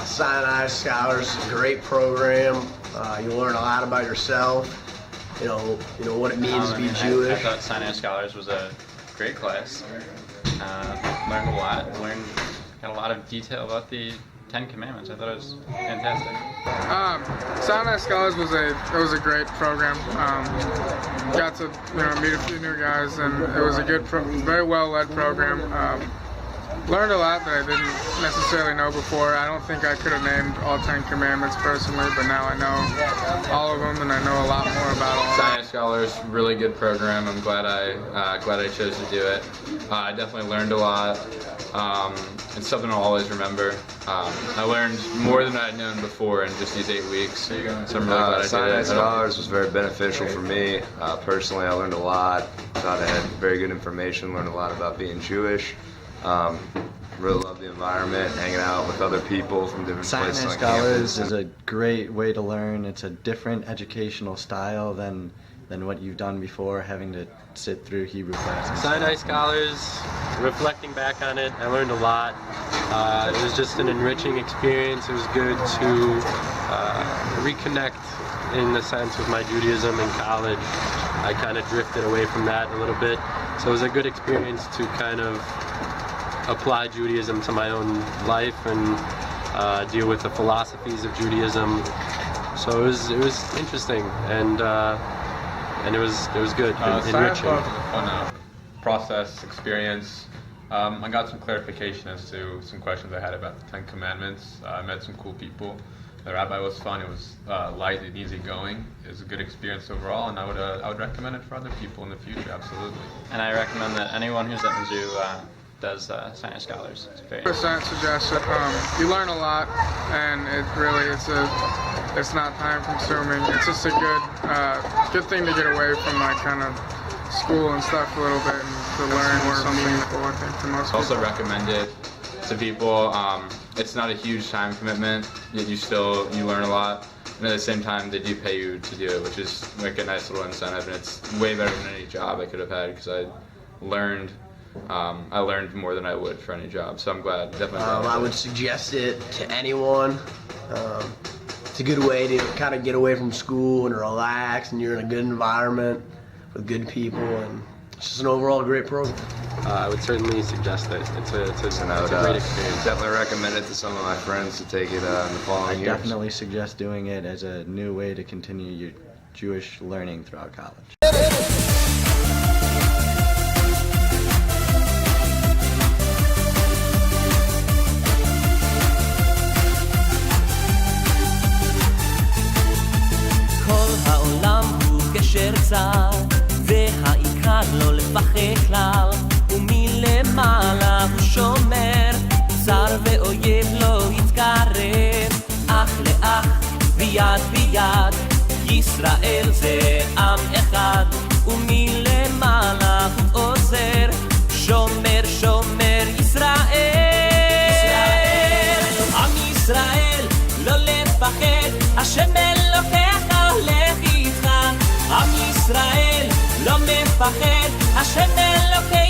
Sinai Scholars is a great program. You learn a lot about yourself. You know what it means to be Jewish. I thought Sinai Scholars was a great class. Learned a lot. Got a lot of detail about the Ten Commandments. I thought it was fantastic. Sinai Scholars was a great program. Got to meet a few new guys, and it was a good, very well led program. Learned a lot that I didn't necessarily know before. I don't think I could have named all 10 Commandments personally, but now I know all of them, and I know a lot more about all of them. Sinai Scholars, really good program. I'm glad I chose to do it. I definitely learned a lot. It's something I'll always remember. I learned more than I'd known before in just these 8 weeks, so I'm really glad I did it. Sinai Scholars was very beneficial for me. Personally, I learned a lot. Thought I had very good information, learned a lot about being Jewish. Really love the environment, hanging out with other people from different places on Sinai Scholars campus. is a great way to learn. It's a different educational style than what you've done before, having to sit through Hebrew classes. Sinai Scholars, reflecting back on it, I learned a lot. It was just an enriching experience. It was good to reconnect, in a sense, with my Judaism in college. I kind of drifted away from that a little bit. So it was a good experience to kind of apply Judaism to my own life and deal with the philosophies of Judaism. So it was interesting, and it was good, Sinai enriching. Scholars was a fun process, experience. I got some clarification as to some questions I had about the Ten Commandments. I met some cool people. The rabbi was fun. It was light and easygoing. It was a good experience overall, and I would recommend it for other people in the future. Absolutely. And I recommend that anyone who's at Mizzou does Sinai Scholars. It's very 100% suggest it. You learn a lot, and it's not time consuming. It's just a good thing to get away from like kind of school and stuff a little bit and to learn something cool, I think, to most people. Also recommend it to people. It's not a huge time commitment, yet you learn a lot. And at the same time, they do pay you to do it, which is like a nice little incentive, and it's way better than any job I could have had because I learned more than I would for any job. So I'm glad, definitely. I would suggest it to anyone. It's a good way to kind of get away from school and relax, and you're in a good environment with good people, and it's just an overall great program. I would certainly suggest it. It's a great experience. Definitely recommend it to some of my friends to take it in the following years. Definitely suggest doing it as a new way to continue your Jewish learning throughout college. גשר צר, והעיקר לא לפחד כלל, ומלמעלה הוא שומר, צר ואויב לא יתקרב, אח לאח ויד ביד, ישראל זה עם אחד, ומלמעלה הוא עוזר, שומר שומר ישראל, עם ישראל לא לפחד, השם אלוקיך לך איתך, עם ישראל לא מפחד, השם אלוקיך